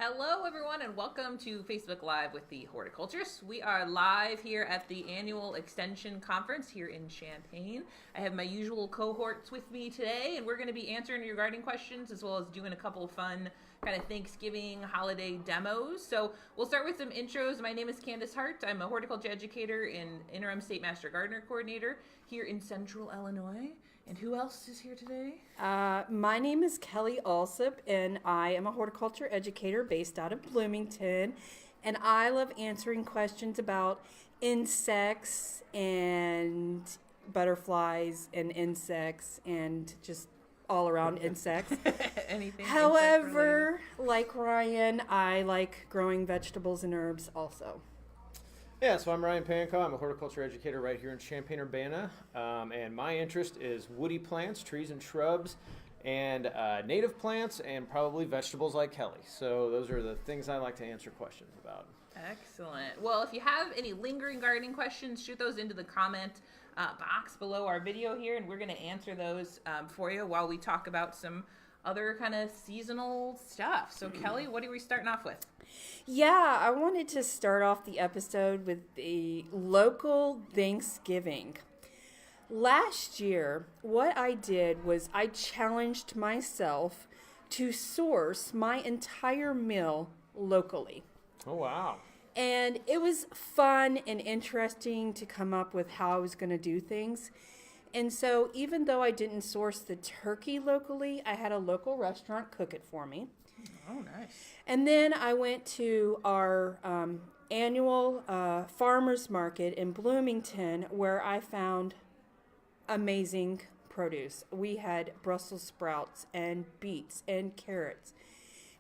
Hello, everyone, and welcome to Facebook Live with the Horticulturists. We are live here at the annual Extension Conference here in Champaign. I have my usual cohorts with me today, and we're going to be answering your gardening questions as well as doing a couple of fun kind of Thanksgiving holiday demos. So we'll start with some intros. My name is Candice Hart. I'm a horticulture educator and interim state master gardener coordinator here in Central Illinois. And who else is here today? My name is Kelly Allsup, and I am a horticulture educator based out of Bloomington. And I love answering questions about insects and butterflies and insects and just all around insects. Anything. However, like Ryan, I like growing vegetables and herbs also. Yeah, so I'm Ryan Pankow. I'm a horticulture educator right here in Champaign-Urbana, and my interest is woody plants, trees and shrubs, and native plants, and probably vegetables like Kelly. So those are the things I like to answer questions about. Excellent. Well, if you have any lingering gardening questions, shoot those into the comment box below our video here, and we're going to answer those for you while we talk about some other kind of seasonal stuff. So Kelly, what are we starting off with? Yeah, I wanted to start off the episode with the local Thanksgiving. Last year, what I did was I challenged myself to source my entire meal locally. Oh, wow. And it was fun and interesting to come up with how I was going to do things. And so even though I didn't source the turkey locally, I had a local restaurant cook it for me. Oh, nice. And then I went to our annual farmers market in Bloomington where I found amazing produce. We had Brussels sprouts and beets and carrots.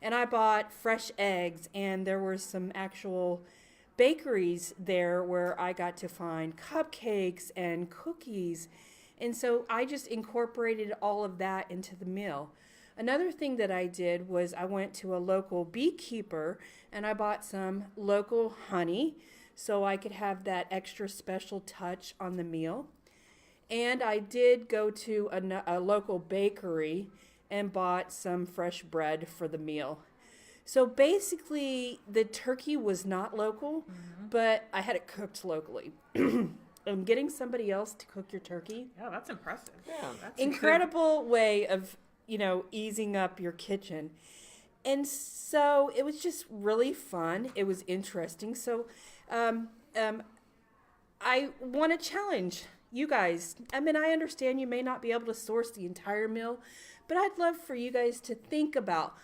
And I bought fresh eggs, and there were some actual bakeries there where I got to find cupcakes and cookies. And so I just incorporated all of that into the meal. Another thing that I did was I went to a local beekeeper and I bought some local honey so I could have that extra special touch on the meal. And I did go to a local bakery and bought some fresh bread for the meal. So basically, the turkey was not local, but I had it cooked locally. And getting somebody else to cook your turkey. Yeah, that's impressive. Yeah. That's Incredible way of, easing up your kitchen. And so it was just really fun. It was interesting. So I want to challenge you guys. I mean, I understand you may not be able to source the entire meal, but I'd love for you guys to think about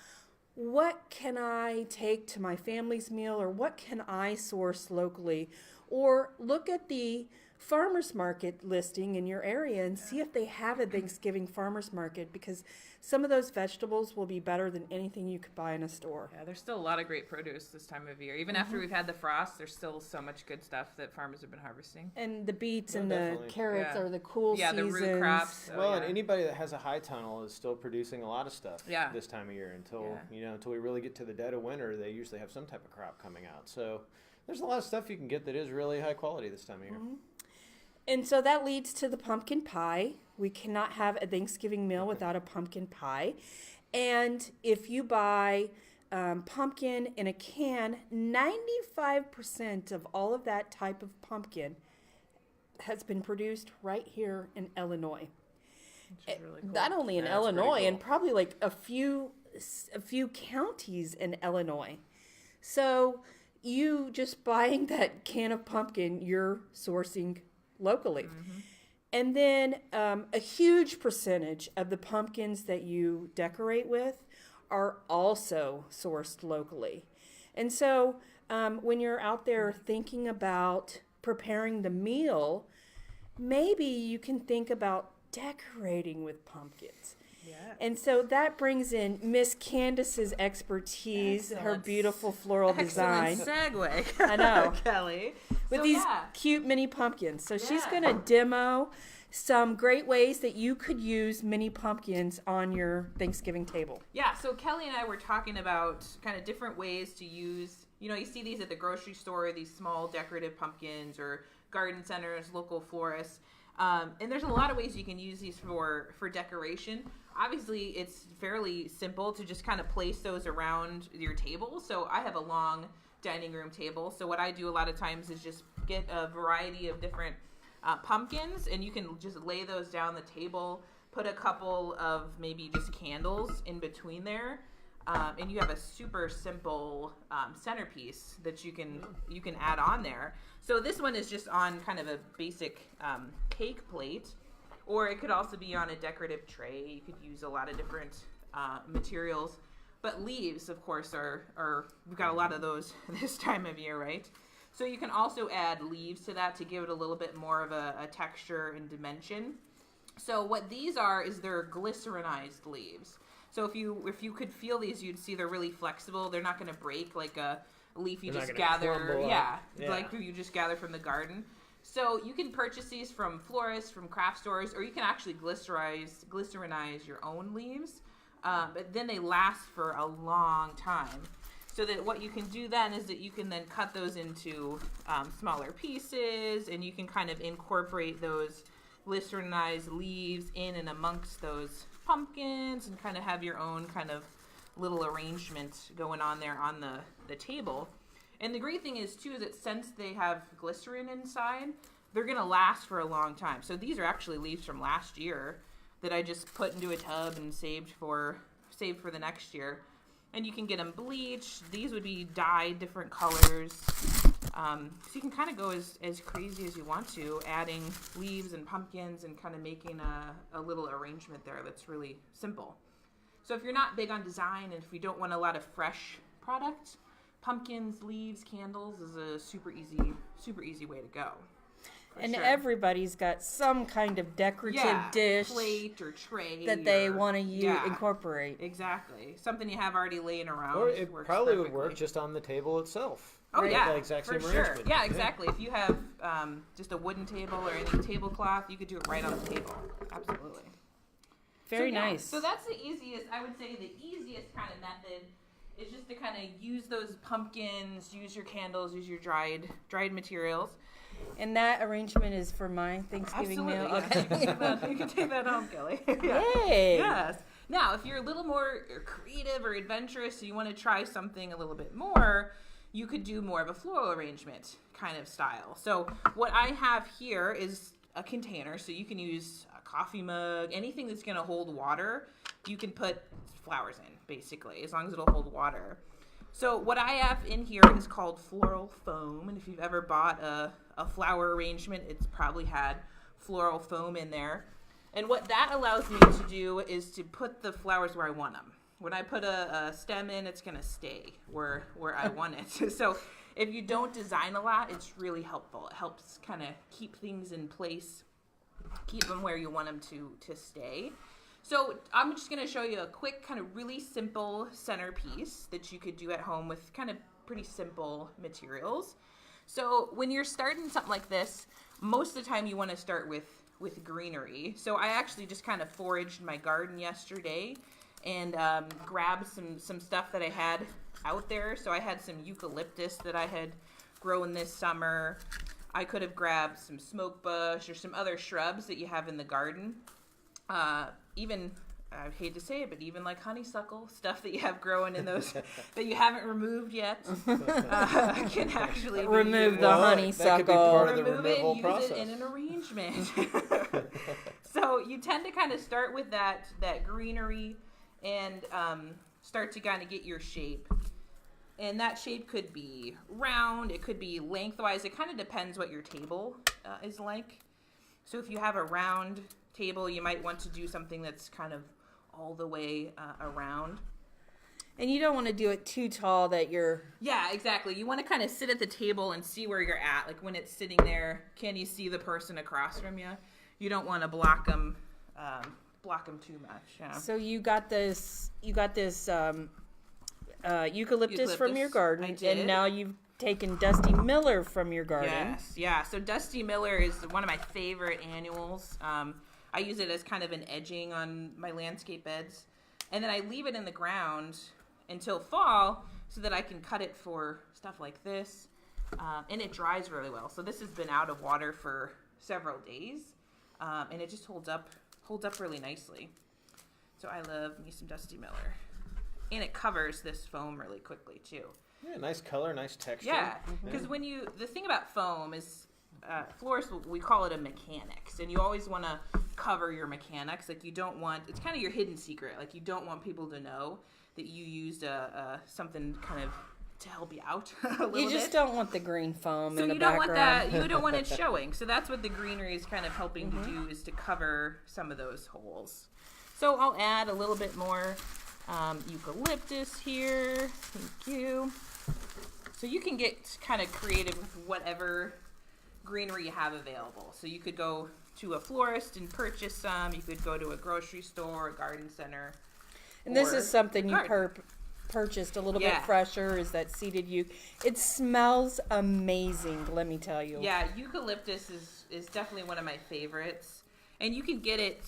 what can I take to my family's meal, or what can I source locally, or look at the farmers market listing in your area and see if they have a Thanksgiving farmers market, because some of those vegetables will be better than anything you could buy in a store. Yeah, there's still a lot of great produce this time of year. Even after we've had the frost, there's still so much good stuff that farmers have been harvesting. And the beets Oh, and definitely. the carrots Yeah. are the cool Yeah, the seasons. root crops. Well, and anybody that has a high tunnel is still producing a lot of stuff Yeah. this time of year until we really get to the dead of winter. They usually have some type of crop coming out. So there's a lot of stuff you can get that is really high quality this time of year. And so that leads to the pumpkin pie. We cannot have a Thanksgiving meal without a pumpkin pie. And if you buy pumpkin in a can, 95% of all of that type of pumpkin has been produced right here in Illinois. Which is really cool. Not only in That's Illinois, pretty cool. and probably like a few counties in Illinois. So you just buying that can of pumpkin, you're sourcing locally. And then a huge percentage of the pumpkins that you decorate with are also sourced locally. And so when you're out there thinking about preparing the meal, maybe you can think about decorating with pumpkins. Yeah. And so that brings in Miss Candice's expertise, her Excellent. beautiful floral design. Excellent segue. I know. Kelly. With So, these yeah. cute mini pumpkins. So she's Yeah. going to demo some great ways that you could use mini pumpkins on your Thanksgiving table. Yeah, so Kelly and I were talking about kind of different ways to use, you see these at the grocery store, these small decorative pumpkins, or garden centers, local florists. And there's a lot of ways you can use these for decoration. Obviously, it's fairly simple to just kind of place those around your table. So I have a long dining room table. So what I do a lot of times is just get a variety of different pumpkins, and you can just lay those down the table, put a couple of maybe just candles in between there, and you have a super simple centerpiece that you can add on there. So this one is just on kind of a basic cake plate, or it could also be on a decorative tray. You could use a lot of different materials. But leaves, of course, are we've got a lot of those this time of year, right? So you can also add leaves to that to give it a little bit more of a texture and dimension. So what these are is they're glycerinized leaves. So if you could feel these, you'd see they're really flexible. They're not going to break like a leaf you just gather. Yeah, like you just gather from the garden. So you can purchase these from florists, from craft stores, or you can actually glycerinize your own leaves. But then they last for a long time. So that what you can do then is that you can then cut those into smaller pieces, and you can kind of incorporate those glycerinized leaves in and amongst those pumpkins and kind of have your own kind of little arrangement going on there on the table. And the great thing is, too, that since they have glycerin inside, they're going to last for a long time. So these are actually leaves from last year that I just put into a tub and saved for the next year. And you can get them bleached. These would be dyed different colors. So you can kind of go as crazy as you want to, adding leaves and pumpkins and kind of making a little arrangement there that's really simple. So if you're not big on design and if you don't want a lot of fresh product, pumpkins, leaves, candles is a super easy way to go. And everybody's got some kind of decorative dish, plate or tray that they want to incorporate. Exactly, something you have already laying around. Or it probably would work just on the table itself. Oh right? yeah, the exact same for arrangement. sure. Yeah, exactly. If you have just a wooden table or any tablecloth, you could do it right on the table. Absolutely. Very nice. So that's the easiest. I would say the easiest kind of method is just to kind of use those pumpkins, use your candles, use your dried materials. And that arrangement is for my Thanksgiving meal. Okay. You can take that home, Kelly. Yay! Yes. Now, if you're a little more creative or adventurous, so you want to try something a little bit more, you could do more of a floral arrangement kind of style. So what I have here is a container, so you can use a coffee mug, anything that's going to hold water. You can put flowers in, basically, as long as it'll hold water. So what I have in here is called floral foam, and if you've ever bought a flower arrangement, it's probably had floral foam in there. And what that allows me to do is to put the flowers where I want them. When I put a stem in, it's going to stay where I want it. So if you don't design a lot, it's really helpful. It helps kind of keep things in place, keep them where you want them to stay. So I'm just going to show you a quick kind of really simple centerpiece that you could do at home with kind of pretty simple materials. So when you're starting something like this, most of the time you want to start with greenery. So I actually just kind of foraged my garden yesterday and grabbed some stuff that I had out there. So I had some eucalyptus that I had grown this summer. I could have grabbed some smoke bush or some other shrubs that you have in the garden. Even, I hate to say it, but even like honeysuckle, stuff that you have growing in those that you haven't removed yet, can actually remove the honeysuckle. That could be part of the remove removal it, process. use it in an arrangement. So you tend to kind of start with that greenery and start to kind of get your shape. And that shape could be round, it could be lengthwise. It kind of depends what your table is like. So if you have a round table, you might want to do something that's kind of all the way around. And you don't want to do it too tall that you're... Yeah, exactly. You want to kind of sit at the table and see where you're at. Like when it's sitting there, can you see the person across from you? You don't want to block them too much. Yeah. So you got this eucalyptus from your garden. I did. And now you've taken Dusty Miller from your garden. Yes, yeah. So Dusty Miller is one of my favorite annuals. I use it as kind of an edging on my landscape beds. And then I leave it in the ground until fall so that I can cut it for stuff like this. and it dries really well. So this has been out of water for several days, and it just holds up really nicely. So I love me some Dusty Miller, and it covers this foam really quickly too. Yeah, nice color, nice texture. Yeah, because the thing about foam is, florists, we call it a mechanics, and you always want to cover your mechanics. Like, you don't want, it's kind of your hidden secret. Like, you don't want people to know that you used something kind of to help you out a little bit. You just don't want the green foam So in the you don't background. want that. You don't want it showing. So that's what the greenery is kind of helping to do, is to cover some of those holes. So I'll add a little bit more eucalyptus here. Thank you. So you can get kind of creative with whatever greenery you have available. So you could go to a florist and purchase some. You could go to a grocery store, a garden center. And this is something you garden. purchased a little bit Yeah. fresher, is that seeded It smells amazing, let me tell you. Yeah, eucalyptus is definitely one of my favorites. And you can get it,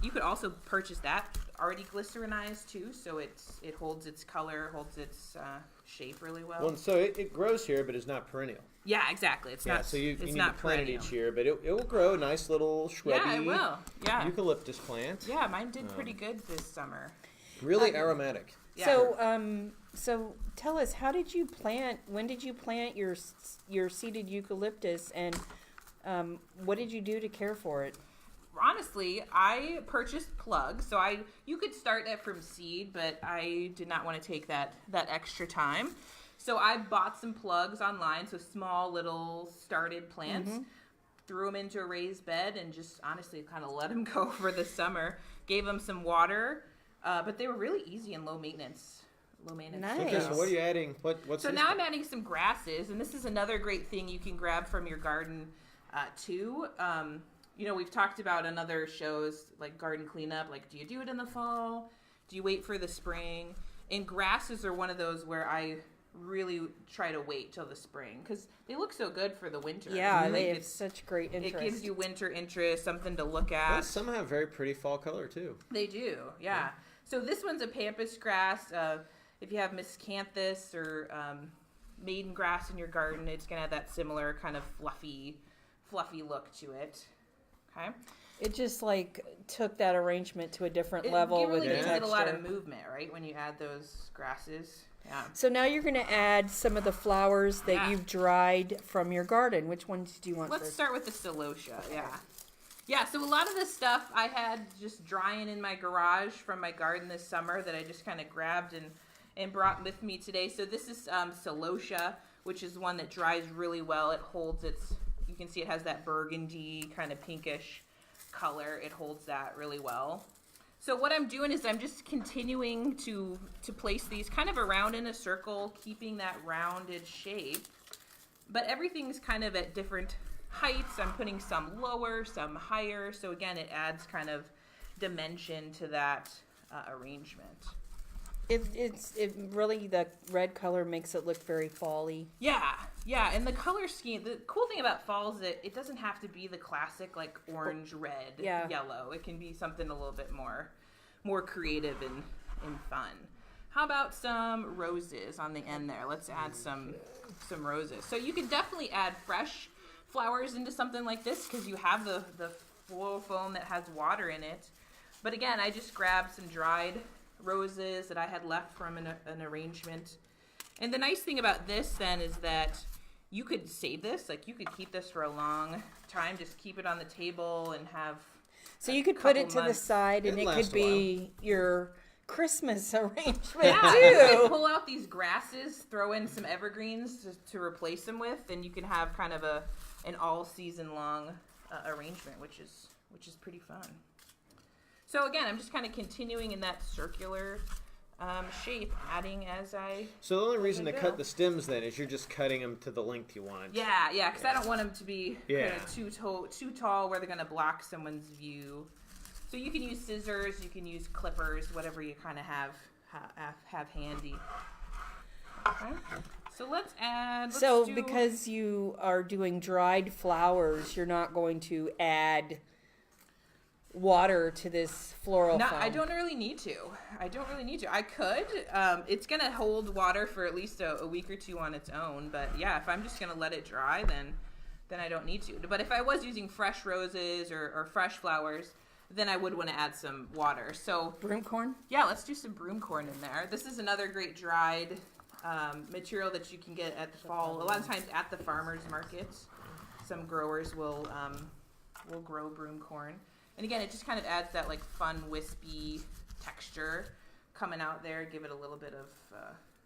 you could also purchase that already glycerinized too, so it holds its color, holds its shape really well. Well, so it grows here, but it's not perennial. Yeah, exactly. It's not. So you it's need not to plant it perennial. each year, but it will grow a nice little shrubby Yeah, it will. Yeah. eucalyptus plant. Yeah, mine did pretty good this summer. Really aromatic. Yeah. So tell us, how did you plant? When did you plant your seeded eucalyptus, and what did you do to care for it? Honestly, I purchased plugs, so you could start that from seed, but I did not want to take that extra time. So I bought some plugs online, so small little started plants, threw them into a raised bed, and just honestly kind of let them go for the summer. Gave them some water, but they were really easy and low maintenance. Nice. Okay, so what are you adding? What's So this now one? I'm adding some grasses, and this is another great thing you can grab from your garden too. We've talked about in other shows, like garden cleanup, like, do you do it in the fall? Do you wait for the spring? And grasses are one of those where I really try to wait till the spring, because they look so good for the winter. Yeah, Like, they have such great interest. It gives you winter interest, something to look Well, at. some have very pretty fall color too. They do, yeah. So this one's a pampas grass. If you have miscanthus or maiden grass in your garden, it's going to have that similar kind of fluffy look to it. Okay. It just like took that arrangement to a different It level really with the gives texture. it a lot of movement, right, when you add those grasses. Yeah. So now you're going to add some of the flowers that Yeah. you've dried from your garden. Which ones do you want Let's first? start with the celosia, yeah. Yeah, so a lot of this stuff I had just drying in my garage from my garden this summer that I just kind of grabbed and brought with me today. So this is celosia, which is one that dries really well. It holds you can see it has that burgundy kind of pinkish color. It holds that really well. So what I'm doing is I'm just continuing to place these kind of around in a circle, keeping that rounded shape. But everything's kind of at different heights. I'm putting some lower, some higher. So again, it adds kind of dimension to that arrangement. It really, the red color makes it look very fall-y. Yeah, and the color scheme, the cool thing about fall is that it doesn't have to be the classic like orange, red, yellow. It can be something a little bit more creative and fun. How about some roses on the end there? Let's add some roses. So you can definitely add fresh flowers into something like this because you have the floral foam that has water in it. But again, I just grabbed some dried roses that I had left from an arrangement. And the nice thing about this then is that you could save this, like you could keep this for a long time, just keep it on the table and have So you could put it to the months. side and it It'll could last a be your Christmas arrangement Yeah, you can too. pull out these grasses, throw in some evergreens to replace them with, and you can have kind of an all season long arrangement, which is pretty fun. So again, I'm just kind of continuing in that circular shape, adding as I. So the only reason to go. cut the stems then is you're just cutting them to the length you want. Yeah, because I don't want them to be Yeah. kind of too tall where they're going to block someone's view. So you can use scissors, you can use clippers, whatever you kind of have handy. Okay. So let's do, because you are doing dried flowers, you're not going to add water to this floral No, foam? I don't really need to. I could. It's going to hold water for at least a week or two on its own. But yeah, if I'm just going to let it dry, then I don't need to. But if I was using fresh roses or fresh flowers, then I would want to add some water. So Broomcorn? yeah, let's do some broomcorn in there. This is another great dried material that you can get at the fall. A lot of times at the farmers markets, some growers will grow broomcorn. And again, it just kind of adds that like fun wispy texture coming out there, give it a little bit of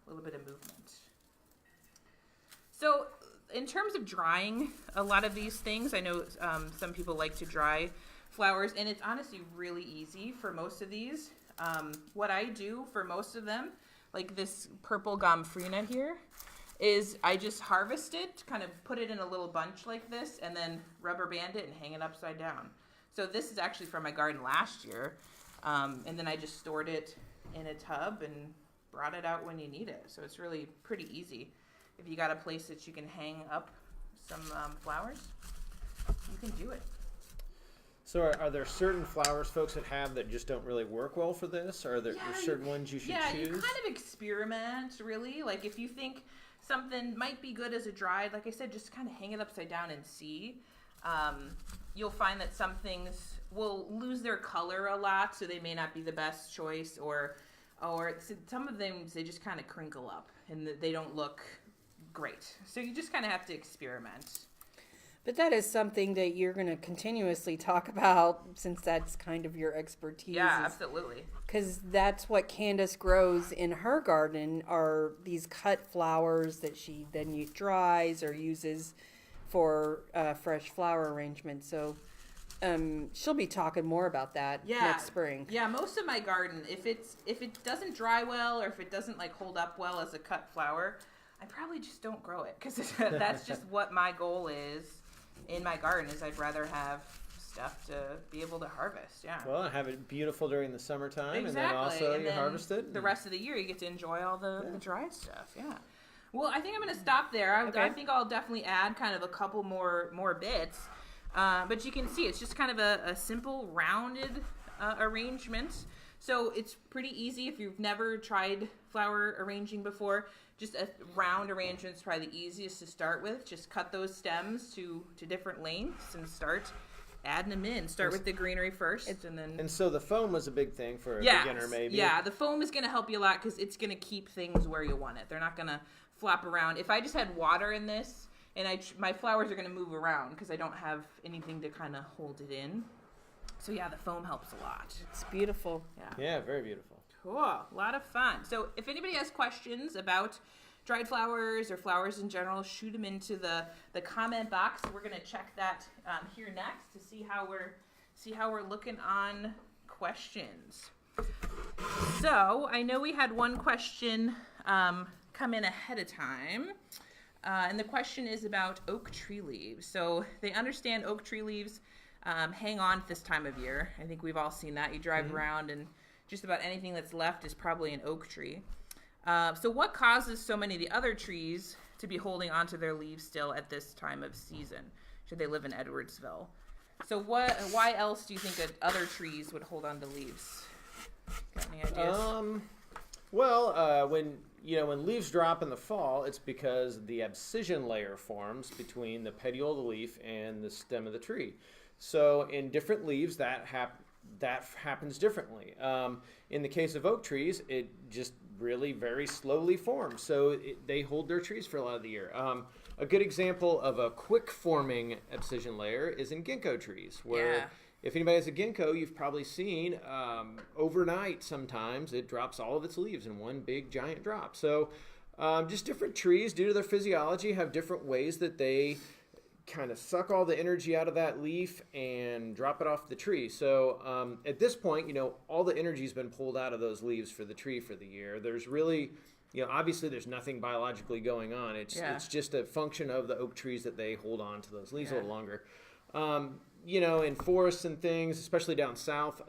movement. So in terms of drying a lot of these things, I know some people like to dry flowers, and it's honestly really easy for most of these. What I do for most of them, like this purple gomphrena here, is I just harvest it, kind of put it in a little bunch like this, and then rubber band it and hang it upside down. So this is actually from my garden last year, and then I just stored it in a tub and brought it out when you need it. So it's really pretty easy. If you got a place that you can hang up some flowers, you can do it. So are there certain flowers folks that have that just don't really work well for this? Or are there certain ones you should choose? Yeah, you kind of experiment, really. Like if you think something might be good as a dried, like I said, just kind of hang it upside down and see. You'll find that some things will lose their color a lot, so they may not be the best choice, or some of them, they just kind of crinkle up and they don't look great. So you just kind of have to experiment. But that is something that you're going to continuously talk about, since that's kind of your expertise. Yeah, absolutely. Because that's what Candice grows in her garden, are these cut flowers that she then dries or uses for fresh flower arrangement. So she'll be talking more about that next spring. Yeah, most of my garden, if it doesn't dry well, or if it doesn't like hold up well as a cut flower, I probably just don't grow it, because that's just what my goal is in my garden. Is I'd rather have stuff to be able to harvest. Yeah. Well, and have it beautiful during the summertime, Exactly. and then also you harvest it. The rest of the year, you get to enjoy all the dried stuff. Yeah. Well, I think I'm going to stop there. I think I'll definitely add kind of a couple more bits. But you can see it's just kind of a simple rounded arrangement. So it's pretty easy if you've never tried flower arranging before. Just a round arrangement is probably the easiest to start with. Just cut those stems to different lengths and start adding them in. Start with the greenery first, and so the foam was a big thing for a beginner, maybe. Yeah, the foam is going to help you a lot, because it's going to keep things where you want it. They're not going to flop around. If I just had water in this, and my flowers are going to move around because I don't have anything to kind of hold it in. So yeah, the foam helps a lot. It's beautiful. Yeah, very beautiful. Cool. A lot of fun. So if anybody has questions about dried flowers or flowers in general, shoot them into the comment box. We're going to check that here next to see how we're looking on questions. So I know we had one question come in ahead of time. And the question is about oak tree leaves. So they understand oak tree leaves hang on at this time of year. I think we've all seen that. You drive around and just about anything that's left is probably an oak tree. So what causes so many of the other trees to be holding onto their leaves still at this time of season, should they live in Edwardsville? So why else do you think that other trees would hold on to leaves? Got any ideas? Well, when leaves drop in the fall, it's because the abscission layer forms between the petiole of the leaf and the stem of the tree. So in different leaves, that happens differently. In the case of oak trees, it just really very slowly forms. So they hold their trees for a lot of the year. A good example of a quick forming abscission layer is in ginkgo trees, where if anybody has a ginkgo, you've probably seen overnight sometimes it drops all of its leaves in one big giant drop. So just different trees, due to their physiology, have different ways that they kind of suck all the energy out of that leaf and drop it off the tree. So at this point, all the energy has been pulled out of those leaves for the tree for the year. There's really, obviously there's nothing biologically going on. It's just a function of the oak trees that they hold on to those leaves a little longer. In forests and things, especially down south,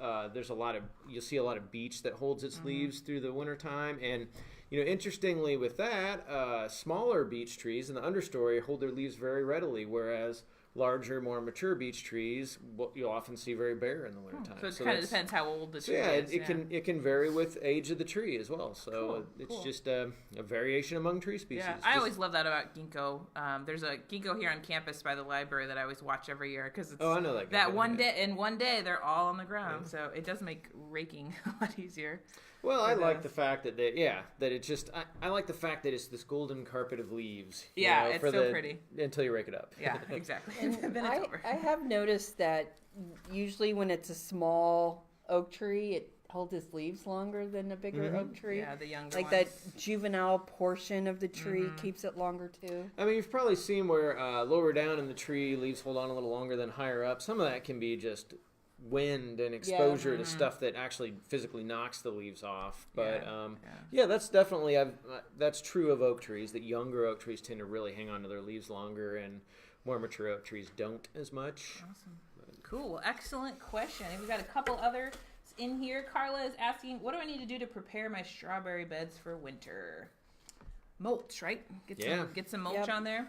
you'll see a lot of beech that holds its leaves through the wintertime. And, interestingly with that, smaller beech trees in the understory hold their leaves very readily, whereas larger, more mature beech trees, you'll often see very bare in the wintertime. So it kind of depends how old the tree is. It can vary with age of the tree as well. So it's just a variation among tree species. Yeah, I always love that about ginkgo. There's a ginkgo here on campus by the library that I always watch every year because it's I know that one day they're all on the ground. Yeah. So it does make raking a lot easier. Well, I like the fact that I like the fact that it's this golden carpet of leaves. Yeah, it's so pretty. Until you rake it up. Yeah, exactly. Then it's over. I have noticed that usually when it's a small oak tree, it holds its leaves longer than a bigger oak tree. Yeah, the younger ones. That juvenile portion of the tree keeps it longer too. I mean, you've probably seen where lower down in the tree, leaves hold on a little longer than higher up. Some of that can be just wind and exposure to stuff that actually physically knocks the leaves off. But that's definitely that's true of oak trees, that younger oak trees tend to really hang on to their leaves longer, and more mature oak trees don't as much. Awesome. Cool. Excellent question. We've got a couple others in here. Karla is asking, what do I need to do to prepare my strawberry beds for winter? Mulch, right? Get some mulch on there.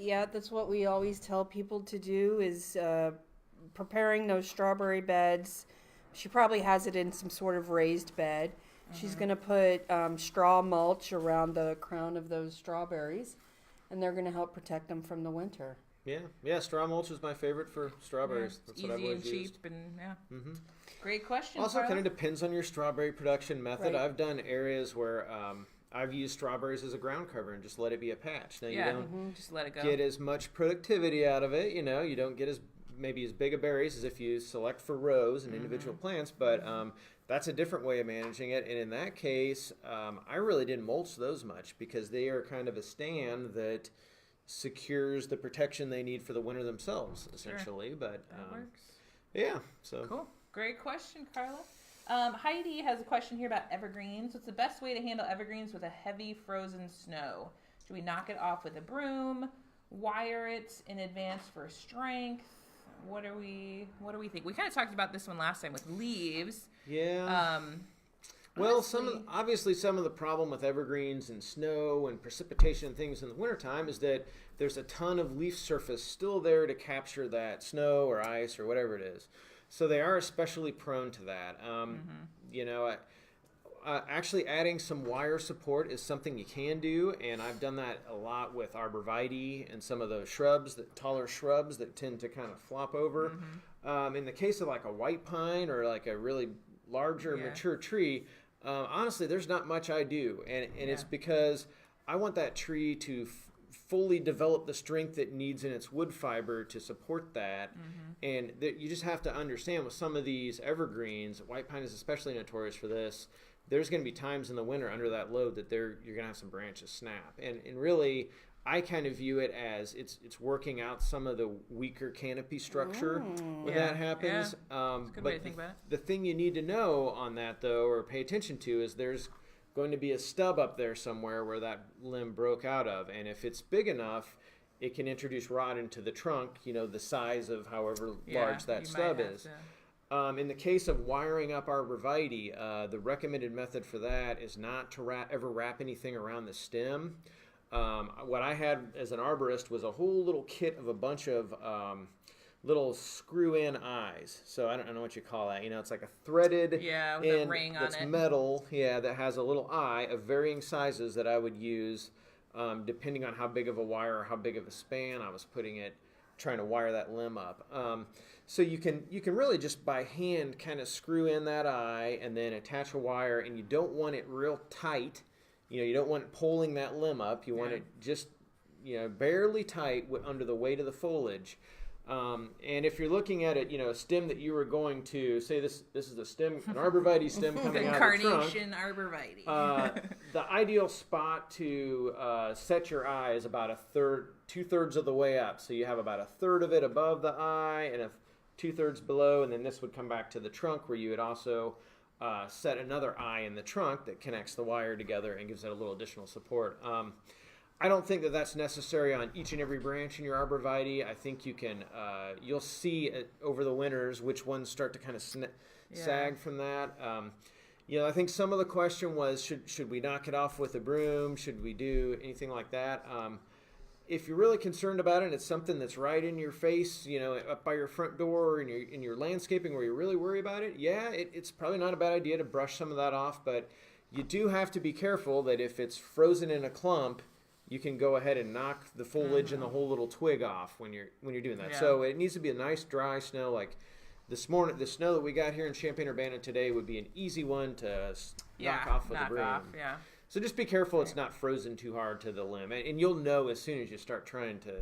That's what we always tell people to do is preparing those strawberry beds. She probably has it in some sort of raised bed. She's going to put straw mulch around the crown of those strawberries, and they're going to help protect them from the winter. Yeah. Straw mulch is my favorite for strawberries. That's what I've always used. Cheap and Great question. Also, kind of depends on your strawberry production method. Right. I've done areas where I've used strawberries as a ground cover and just let it be a patch. Now you don't just let it go. Get as much productivity out of it. You don't get as big of berries as if you select for rows and individual plants, but that's a different way of managing it. And in that case, I really didn't mulch those much because they are kind of a stand that secures the protection they need for the winter themselves, essentially. Sure. But that works. Yeah. So cool. Great question, Karla. Heidi has a question here about evergreens. What's the best way to handle evergreens with a heavy frozen snow? Should we knock it off with a broom? Wire it in advance for strength? What do we think? We kind of talked about this one last time with leaves. Yeah. Well, obviously some of the problem with evergreens and snow and precipitation and things in the wintertime is that there's a ton of leaf surface still there to capture that snow or ice or whatever it is. So they are especially prone to that. Actually adding some wire support is something you can do, and I've done that a lot with arborvitae and some of those taller shrubs that tend to kind of flop over. In the case of like a white pine or like a really larger mature tree, honestly, there's not much I do, and it's because I want that tree to fully develop the strength it needs in its wood fiber to support that. And you just have to understand with some of these evergreens, white pine is especially notorious for this. There's going to be times in the winter under that load that you're going to have some branches snap, and really I kind of view it as it's working out some of the weaker canopy structure when that happens. Yeah. It's a good way to think about it. The thing you need to know on that, though, or pay attention to, is there's going to be a stub up there somewhere where that limb broke out of, and if it's big enough, it can introduce rot into the trunk, the size of however large that stub is. In the case of wiring up arborvitae, the recommended method for that is not to ever wrap anything around the stem. What I had as an arborist was a whole little kit of a bunch of little screw-in eyes. So I don't know what you call that. It's like a threaded with a ring on it. That's metal, that has a little eye of varying sizes that I would use depending on how big of a wire or how big of a span I was trying to wire that limb up. So you can really just by hand kind of screw in that eye and then attach a wire, and you don't want it real tight. You don't want it pulling that limb up. You want it just, barely tight under the weight of the foliage. And if you're looking at it, a stem that you were going to say this is a stem, an arborvitae stem coming out of the trunk. Carnation arborvitae. The ideal spot to set your eye is about 2/3 of the way up. So you have about 1/3 of it above the eye and 2/3 below, and then this would come back to the trunk where you would also set another eye in the trunk that connects the wire together and gives it a little additional support. I don't think that that's necessary on each and every branch in your arborvitae. I think you can, you'll see over the winters which ones start to kind of sag from that. I think some of the question was, should we knock it off with a broom? Should we do anything like that? if you're really concerned about it, and it's something that's right in your face, up by your front door, or in your landscaping where you really worry about it, it's probably not a bad idea to brush some of that off. But you do have to be careful that if it's frozen in a clump, you can go ahead and knock the foliage and the whole little twig off when you're doing that. Yeah. So it needs to be a nice dry snow. Like this morning, the snow that we got here in Champaign-Urbana today would be an easy one to knock off with a broom. Yeah. So just be careful it's not frozen too hard to the limb. And you'll know as soon as you start trying to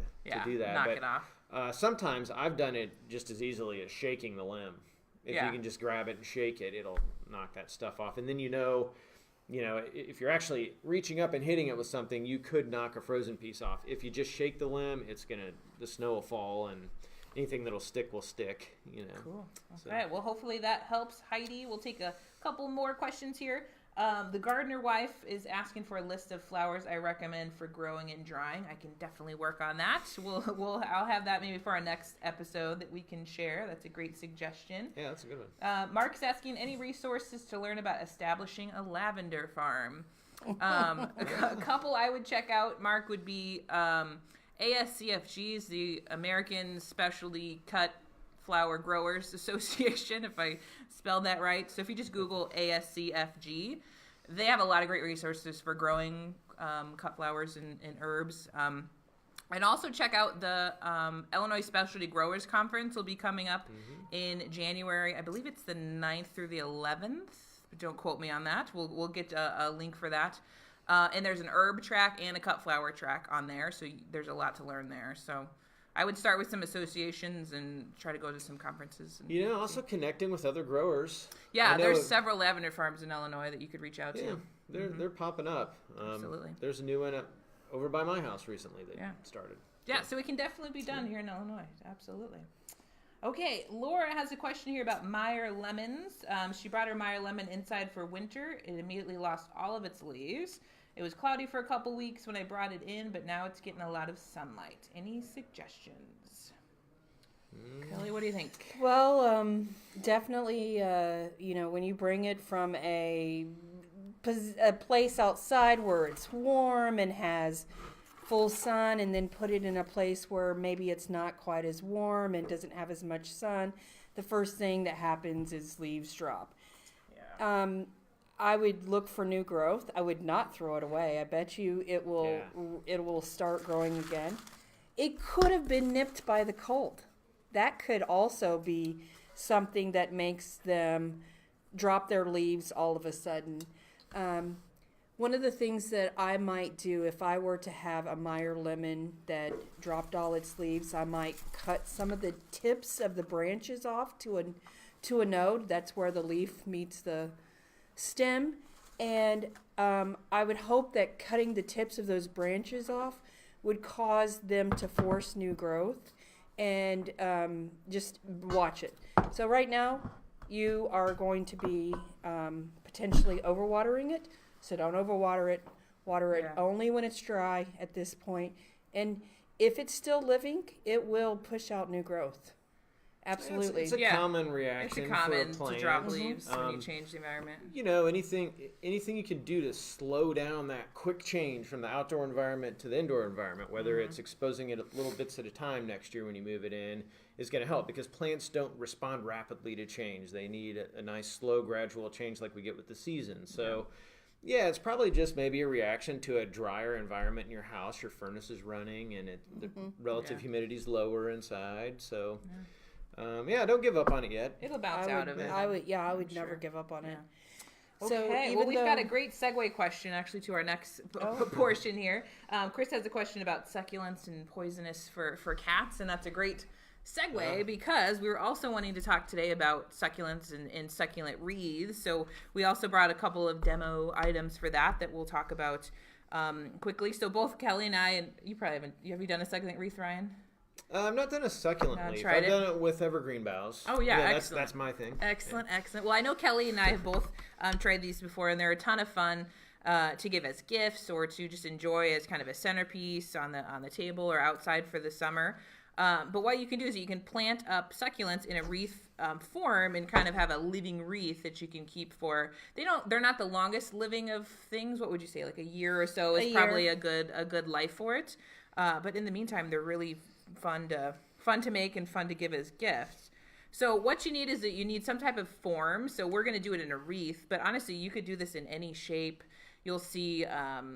do that. Knock it off. Sometimes I've done it just as easily as shaking the limb. If you can just grab it and shake it, it'll knock that stuff off. And then if you're actually reaching up and hitting it with something, you could knock a frozen piece off. If you just shake the limb, the snow will fall, and anything that'll stick will stick. Cool. Okay. Well, hopefully that helps, Heidi. We'll take a couple more questions here. The gardener wife is asking for a list of flowers I recommend for growing and drying. I can definitely work on that. I'll have that maybe for our next episode that we can share. That's a great suggestion. Yeah, that's a good one. Mark's asking any resources to learn about establishing a lavender farm. A couple I would check out, Mark, would be ASCFG's, the American Specialty Cut Flower Growers Association, if I spelled that right. So if you just Google ASCFG, they have a lot of great resources for growing cut flowers and herbs. And also check out the Illinois Specialty Growers Conference. Will be coming up in January. I believe it's the 9th through the 11th. Don't quote me on that. We'll get a link for that. And there's an herb track and a cut flower track on there. So there's a lot to learn there. So I would start with some associations and try to go to some conferences. And also connecting with other growers. Yeah, there's several lavender farms in Illinois that you could reach out to. They're popping up. Absolutely. There's a new one over by my house recently that started. Yeah, so it can definitely be done here in Illinois. Absolutely. Okay, Laura has a question here about Meyer lemons. She brought her Meyer lemon inside for winter. It immediately lost all of its leaves. It was cloudy for a couple weeks when I brought it in, but now it's getting a lot of sunlight. Any suggestions? Kelly, what do you think? Well, definitely, when you bring it from a place outside where it's warm and has full sun, and then put it in a place where maybe it's not quite as warm and doesn't have as much sun, the first thing that happens is leaves drop. Yeah. I would look for new growth. I would not throw it away. I bet you it will start growing again. It could have been nipped by the cold. That could also be something that makes them drop their leaves all of a sudden. One of the things that I might do if I were to have a Meyer lemon that dropped all its leaves, I might cut some of the tips of the branches off to a node. That's where the leaf meets the stem, and I would hope that cutting the tips of those branches off would cause them to force new growth, and just watch it. So right now you are going to be potentially overwatering it, so don't overwater it. Water it only when it's dry at this point, and if it's still living, it will push out new growth. Absolutely. It's a common reaction. It's common for a plant to drop leaves when you change the environment. Anything you can do to slow down that quick change from the outdoor environment to the indoor environment, whether it's exposing it little bits at a time next year when you move it in, is going to help, because plants don't respond rapidly to change. They need a nice, slow, gradual change like we get with the season. So, it's probably just maybe a reaction to a drier environment in your house. Your furnace is running and the relative humidity is lower inside. So... don't give up on it yet. It'll bounce out of it. I would never give up on it. Okay, well, we've got a great segue question, actually, to our next portion here. Chris has a question about succulents and poisonous for cats, and that's a great segue because we were also wanting to talk today about succulents and succulent wreaths. So we also brought a couple of demo items for that we'll talk about quickly. So both Kelly and I, and you probably haven't, have you done a succulent wreath, Ryan? I've not done a succulent leaf. I've done it with evergreen boughs. Oh, yeah, excellent. That's my thing. Excellent. Well, I know Kelly and I have both tried these before, and they're a ton of fun to give as gifts or to just enjoy as kind of a centerpiece on the table or outside for the summer. But what you can do is you can plant up succulents in a wreath form and kind of have a living wreath that you can keep for. They're not the longest living of things. What would you say, like a year or so is probably a good life for it. But in the meantime, they're really fun to make and fun to give as gifts. So what you need is that you need some type of form. So we're going to do it in a wreath, but honestly, you could do this in any shape. You'll see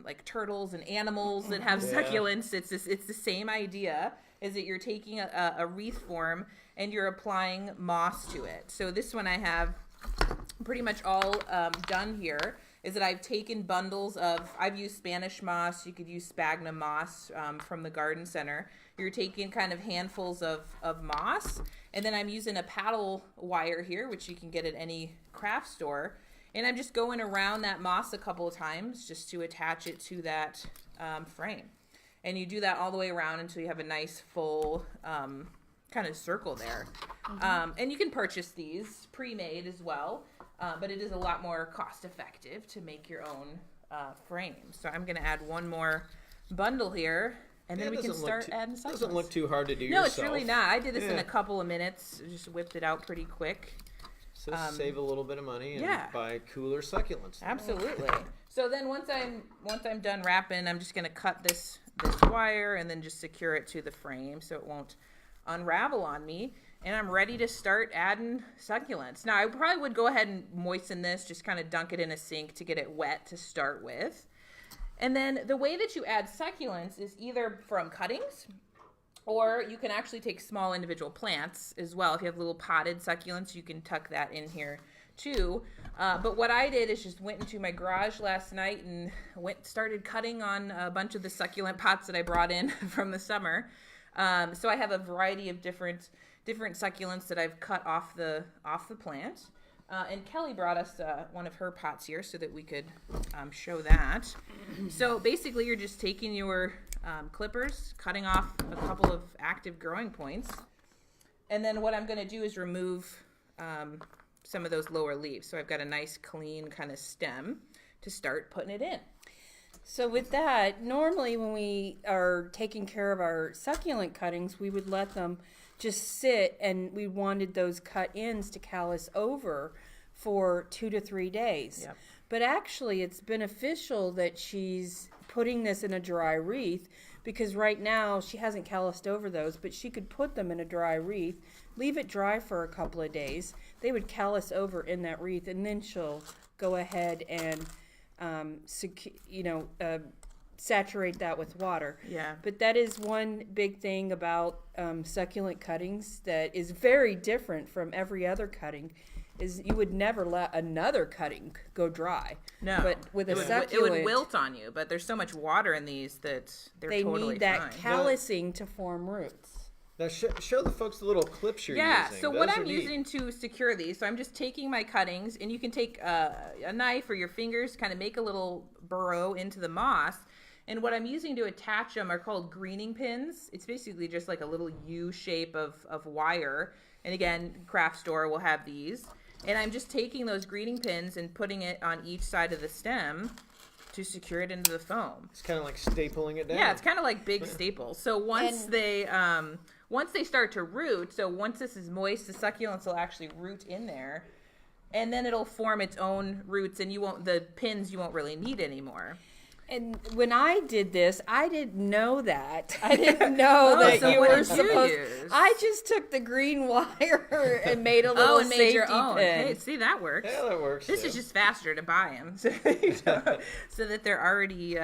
like turtles and animals that have succulents. It's the same idea, is that you're taking a wreath form and you're applying moss to it. So this one I have pretty much all done here, is that I've taken bundles of, I've used Spanish moss, you could use sphagnum moss from the garden center. You're taking kind of handfuls of moss, and then I'm using a paddle wire here, which you can get at any craft store, and I'm just going around that moss a couple of times just to attach it to that frame. And you do that all the way around until you have a nice full kind of circle there. And you can purchase these pre-made as well, but it is a lot more cost effective to make your own frame. So I'm going to add one more bundle here, and then we can start adding succulents. Doesn't look too hard to do No, yourself. it's really not. I did this in a couple of minutes. Just whipped it out pretty quick. So save a little bit of money and buy cooler succulents. Absolutely. So then once I'm done wrapping, I'm just going to cut this wire and then just secure it to the frame so it won't unravel on me. And I'm ready to start adding succulents. Now, I probably would go ahead and moisten this, just kind of dunk it in a sink to get it wet to start with. And then the way that you add succulents is either from cuttings, or you can actually take small individual plants as well. If you have little potted succulents, you can tuck that in here too. But what I did is just went into my garage last night and started cutting on a bunch of the succulent pots that I brought in from the summer. So I have a variety of different succulents that I've cut off the plant. And Kelly brought us one of her pots here so that we could show that. So basically, you're just taking your clippers, cutting off a couple of active growing points. And then what I'm going to do is remove some of those lower leaves. So I've got a nice clean kind of stem to start putting it in. So with that, normally when we are taking care of our succulent cuttings, we would let them just sit, and we wanted those cut ends to callus over for 2 to 3 days. Yep. But actually, it's beneficial that she's putting this in a dry wreath, because right now she hasn't calloused over those, but she could put them in a dry wreath, leave it dry for a couple of days. They would callus over in that wreath, and then she'll go ahead and saturate that with water. Yeah. But that is one big thing about succulent cuttings that is very different from every other cutting, is you would never let another cutting go dry. No. But with a succulent, it would wilt on you, but there's so much water in these that they totally need that fine. callusing to form roots. Now show the folks the little clips you're using. Yeah, so Those what are I'm neat. using to secure these, so I'm just taking my cuttings, and you can take a knife or your fingers, kind of make a little burrow into the moss. And what I'm using to attach them are called greening pins. It's basically just like a little U shape of wire. And again, craft store will have these. And I'm just taking those greening pins and putting it on each side of the stem to secure it into the foam. It's kind of like stapling it down. Yeah, it's kind of like big staples. So once they start to root, so once this is moist, the succulents will actually root in there, and then it'll form its own roots, and the pins you won't really need anymore. And when I did this, I didn't know that. I didn't know that so you what were did you supposed. use? I just took the green wire and made a little and made safety your own. pin. Hey, see, that works. Yeah, that works. This too. is just faster to buy them, so that they're already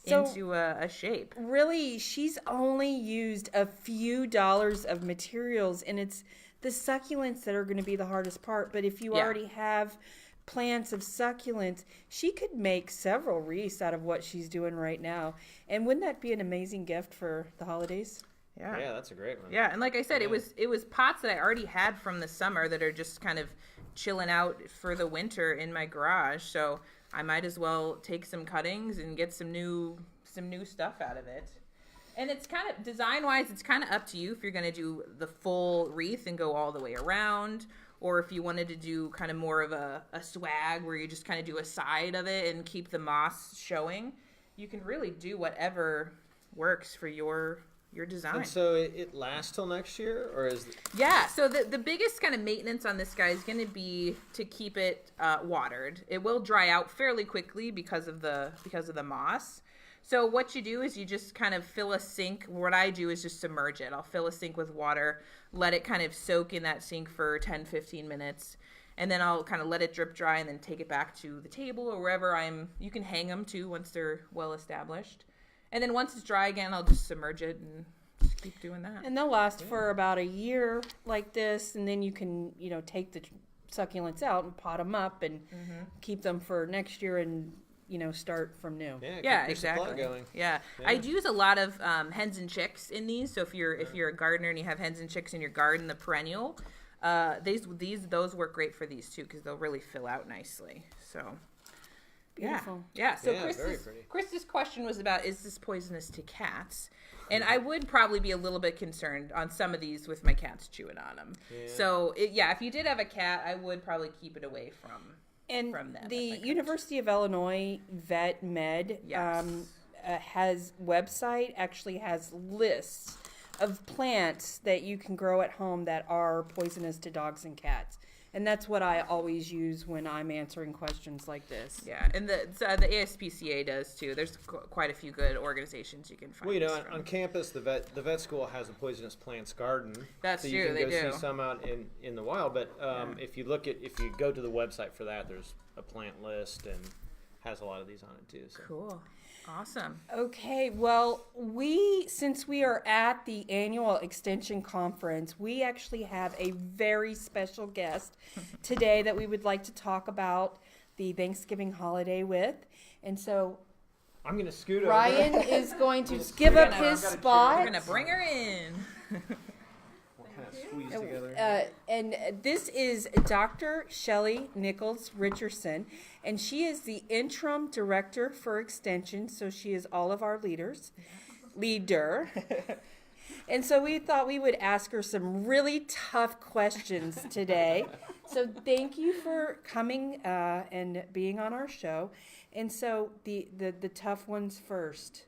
into a shape. Really, she's only used a few dollars of materials, and it's the succulents that are going to be the hardest part. But if you already have plants of succulents, she could make several wreaths out of what she's doing right now. And wouldn't that be an amazing gift for the holidays? Yeah, that's a great one. Yeah, and like I said, it was pots that I already had from the summer that are just kind of chilling out for the winter in my garage. So I might as well take some cuttings and get some new stuff out of it. And it's kind of, design-wise, it's kind of up to you if you're going to do the full wreath and go all the way around, or if you wanted to do kind of more of a swag where you just kind of do a side of it and keep the moss showing. You can really do whatever works for your design. And so it lasts till next year, or is Yeah, so the biggest kind of maintenance on this guy is going to be to keep it watered. It will dry out fairly quickly because of the moss. So what you do is you just kind of fill a sink. What I do is just submerge it. I'll fill a sink with water, let it kind of soak in that sink for 10, 15 minutes. And then I'll kind of let it drip dry and then take it back to the table or wherever you can hang them too once they're well established. And then once it's dry again, I'll just submerge it and just keep doing that. And they'll last for about a year like this. And then you can, take the succulents out and pot them up and keep them for next year and start from new. Yeah, exactly. Going. Yeah, I use a lot of hens and chicks in these. So if you're a gardener and you have hens and chicks in your garden, the perennial, those work great for these too because they'll really fill out nicely. So beautiful. Yeah. So very Chris's question was about, is this poisonous to cats? And I would probably be a little bit concerned on some of these with my cats chewing on them. Yeah. So if you did have a cat, I would probably keep it away from. And from them, the University of Illinois Vet Med actually has lists of plants that you can grow at home that are poisonous to dogs and cats. And that's what I always use when I'm answering questions like this. Yeah, and the ASPCA does too. There's quite a few good organizations you can find. Well, on campus, the vet school has a poisonous plants garden. That's so true. You can they go do see some out in the wild. But if you go to the website for that, there's a plant list and has a lot of these on it too. So. Cool. Awesome. Okay, well, since we are at the annual extension conference, we actually have a very special guest today that we would like to talk about the Thanksgiving holiday with. And so I'm going to scoot Ryan over. is going to give up his spot. We're going to bring her in. Kind of squeeze together. And this is Dr. Shelly Nickols-Richardson, and she is the interim director for Extension, so she is all of our leader. And so we thought we would ask her some really tough questions today. So thank you for coming and being on our show. And so the tough ones first.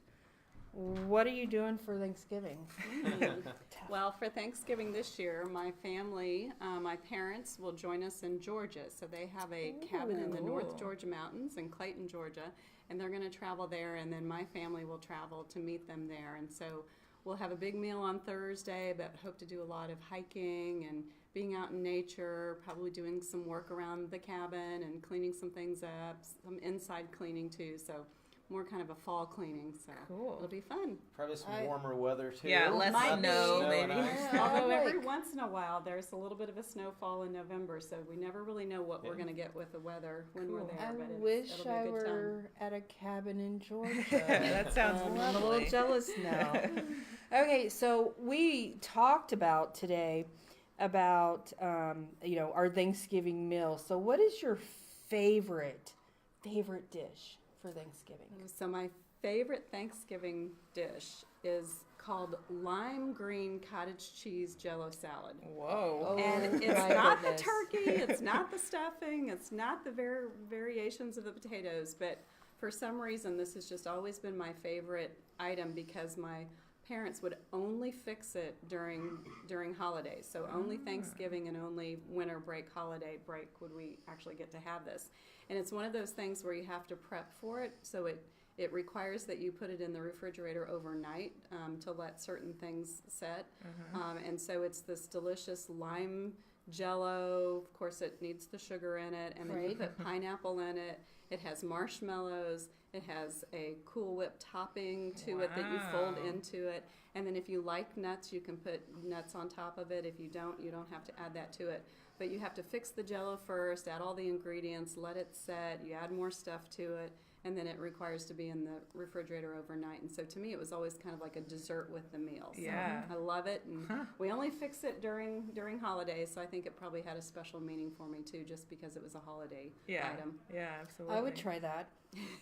What are you doing for Thanksgiving? Well, for Thanksgiving this year, my family, my parents will join us in Georgia. So they have a cabin in the North Georgia mountains in Clayton, Georgia, and they're going to travel there, and then my family will travel to meet them there. And so we'll have a big meal on Thursday, but hope to do a lot of hiking and being out in nature, probably doing some work around the cabin and cleaning some things up, some inside cleaning too. So more kind of a fall cleaning, so it'll be fun. Probably some warmer weather too. Yeah, less snow maybe. Although every once in a while there's a little bit of a snowfall in November, so we never really know what we're going to get with the weather when we're there. I but wish it'll be I a good were time. at a cabin in Georgia. That sounds I'm lovely. a little jealous now. Okay, so we talked about today about our Thanksgiving meal. So what is your favorite dish for Thanksgiving? So my favorite Thanksgiving dish is called lime green cottage cheese Jello salad. Whoa! And it's not the turkey, it's not the stuffing, it's not the variations of the potatoes, but for some reason this has just always been my favorite item because my parents would only fix it during holidays. So only Thanksgiving and only winter break, holiday break would we actually get to have this. And it's one of those things where you have to prep for it. So it requires that you put it in the refrigerator overnight to let certain things set. And so it's this delicious lime jello. Of course, it needs the sugar in it. And then you put pineapple in it. It has marshmallows. It has a Cool Whip topping to it that you fold into it. And then if you like nuts, you can put nuts on top of it. If you don't have to add that to it. But you have to fix the jello first, add all the ingredients, let it set, you add more stuff to it, and then it requires to be in the refrigerator overnight. And so to me, it was always kind of like a dessert with the meal. So yeah. I love it. And we only fix it during holidays, so I think it probably had a special meaning for me too, just because it was a holiday item. Yeah, absolutely. I would try that.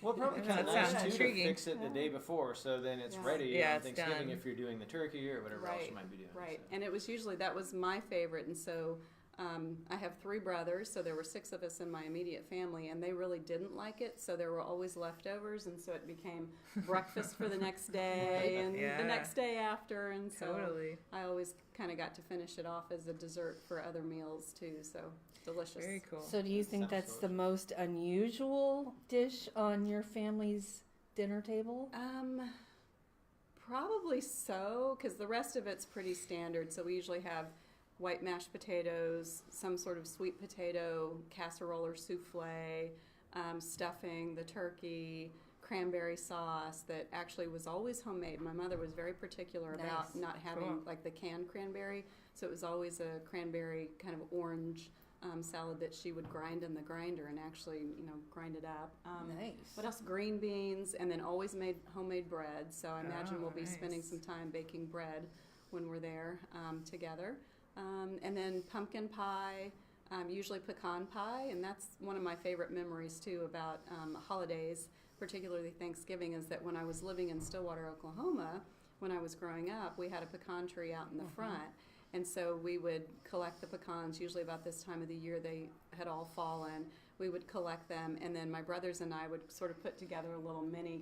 Well, probably kind of That sounds nice too intriguing. to fix it the day before, so then it's ready on Thanksgiving if you're doing the turkey or whatever else you might be doing. Right, so. and it was that was my favorite, and so I have 3 brothers, so there were 6 of us in my immediate family, and they really didn't like it, so there were always leftovers, and so it became breakfast for the next day and the next day after, and so I always kind of got to finish it off as a dessert for other meals too, so delicious. Very cool. So do you think that's the most unusual dish on your family's dinner table? Probably so, because the rest of it's pretty standard. So we usually have white mashed potatoes, some sort of sweet potato, casserole or souffle, stuffing, the turkey, cranberry sauce that actually was always homemade. My mother was very particular about not having like the canned cranberry, so it was always a cranberry kind of orange salad that she would grind in the grinder and actually, grind it up. Nice. What else? Green beans, and then always made homemade bread. So I imagine we'll be spending some time baking bread when we're there together. And then pumpkin pie, usually pecan pie, and that's one of my favorite memories too about holidays, particularly Thanksgiving, is that when I was living in Stillwater, Oklahoma, when I was growing up, we had a pecan tree out in the front. And so we would collect the pecans, usually about this time of the year they had all fallen. We would collect them, and then my brothers and I would sort of put together a little mini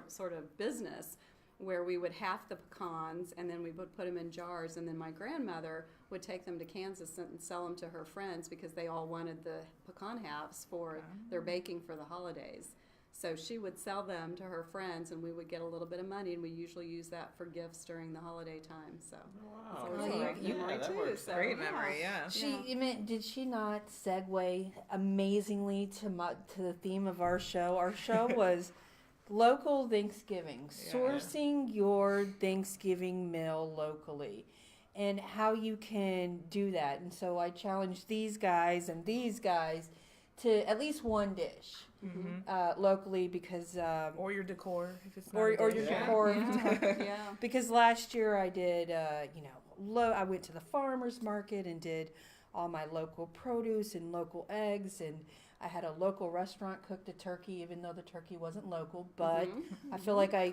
sort of business where we would half the pecans, and then we would put them in jars, and then my grandmother would take them to Kansas and sell them to her friends because they all wanted the pecan halves for their baking for the holidays. So she would sell them to her friends, and we would get a little bit of money, and we usually use that for gifts during the holiday time. So Wow. it's a great memory that too. works So, out. Great memory, yeah. Did she not segue amazingly to the theme of our show? Our show was local Thanksgiving, sourcing your Thanksgiving meal locally, and how you can do that. And so I challenged these guys and these guys to at least one dish locally, because Or your decor, if it's not or a your dish. decor. yeah. Because last year I did, I went to the farmer's market and did all my local produce and local eggs, and I had a local restaurant cooked a turkey, even though the turkey wasn't local, but I feel like I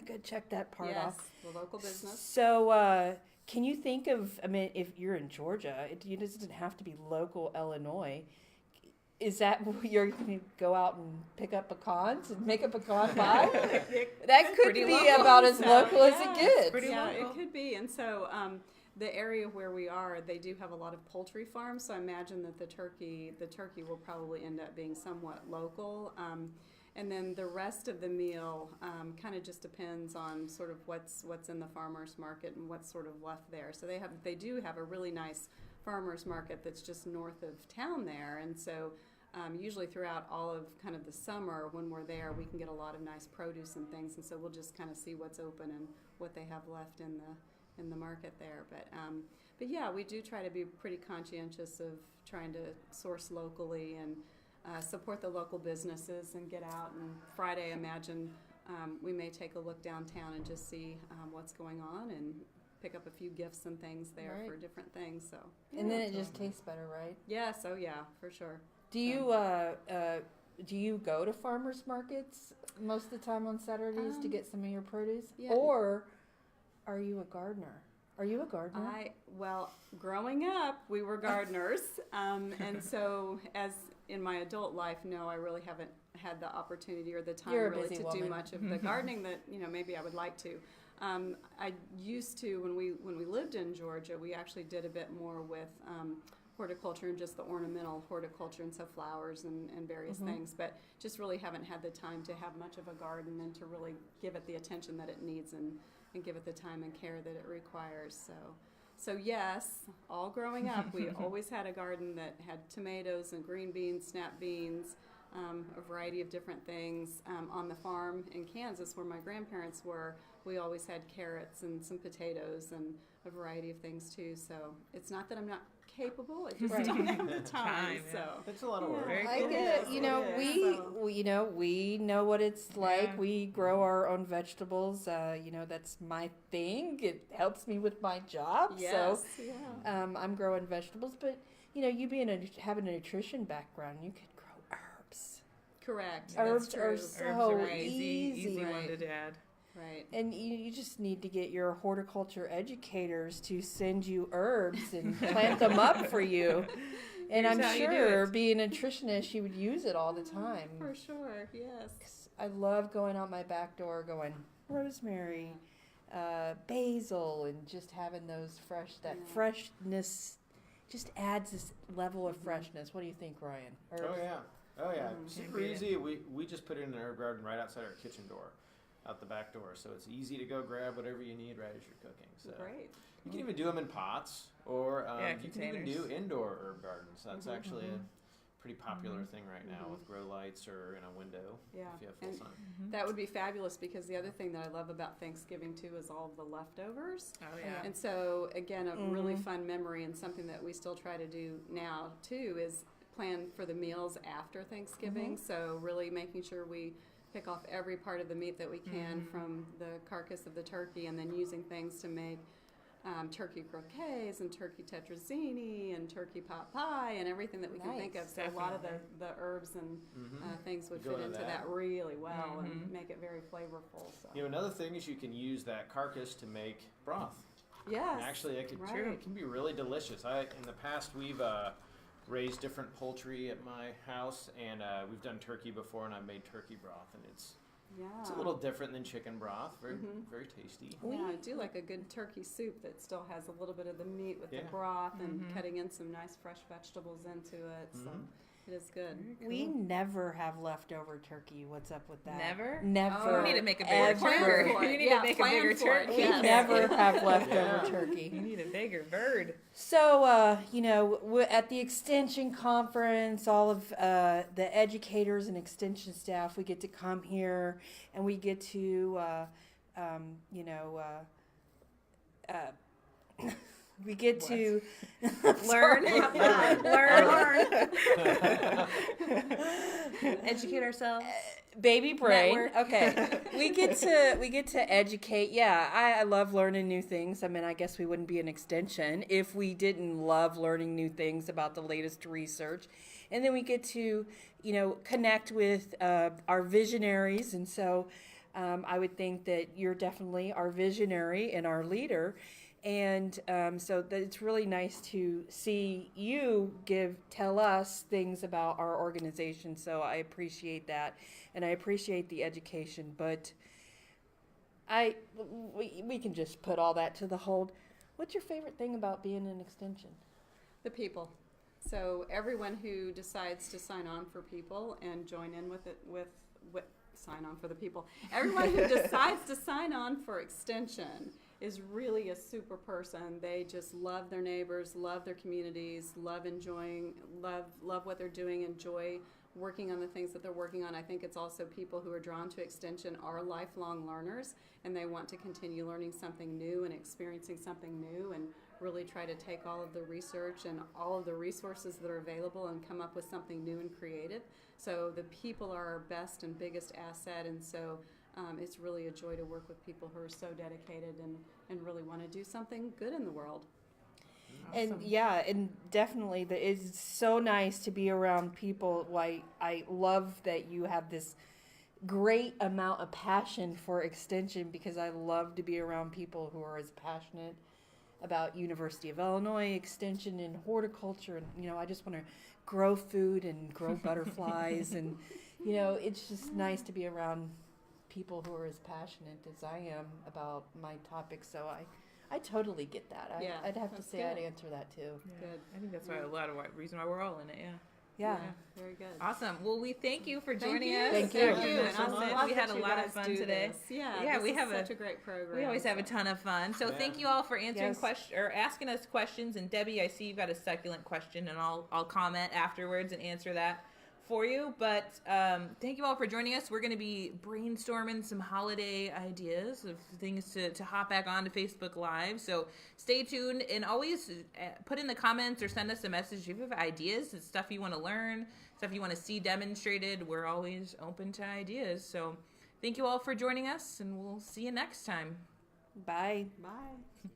could check that part off. The local business. So can you think of, if you're in Georgia, it doesn't have to be local Illinois. Is that where you're going to go out and pick up pecans and make a pecan pie? That could Pretty be local. about as So, local as yeah, it gets. pretty Yeah, local. it could be. And so the area where we are, they do have a lot of poultry farms. So I imagine that the turkey will probably end up being somewhat local. And then the rest of the meal kind of just depends on sort of what's in the farmer's market and what's sort of left there. So they do have a really nice farmer's market that's just north of town there, and so usually throughout all of kind of the summer when we're there, we can get a lot of nice produce and things, and so we'll just kind of see what's open and what they have left in the market there. But yeah, we do try to be pretty conscientious of trying to source locally and support the local businesses and get out. And Friday, I imagine we may take a look downtown and just see what's going on and pick up a few gifts and things there for different things. So And then it just tastes better, right? yes, oh yeah, for sure. Do you go to farmers markets most of the time on Saturdays to get some of your produce? yeah. Or are you a gardener? Are you a gardener? Well, growing up, we were gardeners, and so as in my adult life, no, I really haven't had the opportunity or the time You're a really busy to woman. do much of the gardening that maybe I would like to. I used to when we lived in Georgia, we actually did a bit more with horticulture and just the ornamental horticulture, and so flowers and various things, but just really haven't had the time to have much of a garden and to really give it the attention that it needs and give it the time and care that it requires. So yes, all growing up, we always had a garden that had tomatoes and green beans, snap beans, a variety of different things. On the farm in Kansas where my grandparents were, we always had carrots and some potatoes and a variety of things too. So it's not that I'm not capable, I just don't have the time. So It's a lot of work. Very I cool. get it. We know what it's like. Yeah. We grow our own vegetables. That's my thing. It helps me with my job. yes, So yeah. I'm growing vegetables, but you having a nutrition background, you could grow herbs. Correct. Herbs That's are true. so Herbs are easy. easy one Right. to add. Right. And you just need to get your horticulture educators to send you herbs and plant them up for you. And Here's I'm how you do sure, it. being a nutritionist, you would use it all the time. For sure, yes. 'Cause I love going out my back door, going rosemary, basil, and just having those freshness just adds this level of freshness. What do you think, Ryan? Oh yeah. Oh yeah, super easy. We just put it in an herb garden right outside our kitchen door, out the back door, so it's easy to go grab whatever you need right as you're cooking. So Great. you can even do them in pots, or you can even containers. do indoor herb gardens. That's actually a pretty popular thing right now with grow lights or in a window Yeah. if you have full And sun. that would be fabulous, because the other thing that I love about Thanksgiving too is all of the leftovers. Oh yeah. And so again, a really fun memory, and something that we still try to do now too is plan for the meals after Thanksgiving. So really making sure we pick off every part of the meat that we can from the carcass of the turkey, and then using things to make turkey croquets and turkey tetrazzini and turkey pot pie and everything that we can think of. So a lot of the herbs and things would Go fit into into that. that really well and make it very flavorful. So. You know, another thing is you can use that carcass to make broth. Yes. And actually, it can be really delicious. In the past, we've raised different poultry at my house, and we've done turkey before, and I've made turkey broth, and it's a little different than chicken broth. Very very tasty. Yeah, I do like a good turkey soup that still has a little bit of the meat with the broth and cutting in some nice fresh vegetables into it. So it is good. We never have leftover turkey. What's up with that? Never? Never. Oh, you need to make a bigger ever. turkey. for it. You need Yeah, to make a plan bigger for it. turkey. We Yes. never have leftover Yeah. You turkey. need a bigger bird. So, at the Extension Conference, all of the educators and Extension staff, we get to come here and we get to, we get to Learn. Learn. Educate ourselves. Baby brain. Network. Okay. we get to educate. Yeah, I love learning new things. I mean, I guess we wouldn't be an extension if we didn't love learning new things about the latest research. And then we get to, connect with our visionaries. And so I would think that you're definitely our visionary and our leader. And so that it's really nice to see you tell us things about our organization. So I appreciate that, and I appreciate the education. But we can just put all that to the hold. What's your favorite thing about being an extension? The people. So everyone who decides to sign on for people and join in with it with sign on for the people. Everyone who decides to sign on for extension is really a super person. They just love their neighbors, love their communities, love what they're doing, enjoy working on the things that they're working on. I think it's also people who are drawn to extension are lifelong learners, and they want to continue learning something new and experiencing something new, and really try to take all of the research and all of the resources that are available and come up with something new and creative. So the people are our best and biggest asset, and so it's really a joy to work with people who are so dedicated and really want to do something good in the world. And and definitely, it's so nice to be around people. I love that you have this great amount of passion for extension, because I love to be around people who are as passionate about University of Illinois extension and horticulture. And, I just want to grow food and grow butterflies. And, it's just nice to be around people who are as passionate as I am about my topic. So I totally get that. I'd have to say good. I'd answer that too. Yeah. Good. I think that's why reason why we're all in it. Yeah. Yeah. Very good. Awesome. Well, we thank you for joining you. us. Thank you. Thank you. And I So much. love We had that a you lot of guys fun do today. this. Yeah, Yeah, this we is have such a great program. We always have a ton of fun. So Yeah. thank you all for answering Yes. questions or asking us questions. And Debbie, I see you've got a succulent question, and I'll comment afterwards and answer that for you. But thank you all for joining us. We're going to be brainstorming some holiday ideas of things to hop back on to Facebook Live. So stay tuned, and always put in the comments or send us a message if you have ideas and stuff you want to learn, stuff you want to see demonstrated. We're always open to ideas. So thank you all for joining us, and we'll see you next time. Bye. Bye.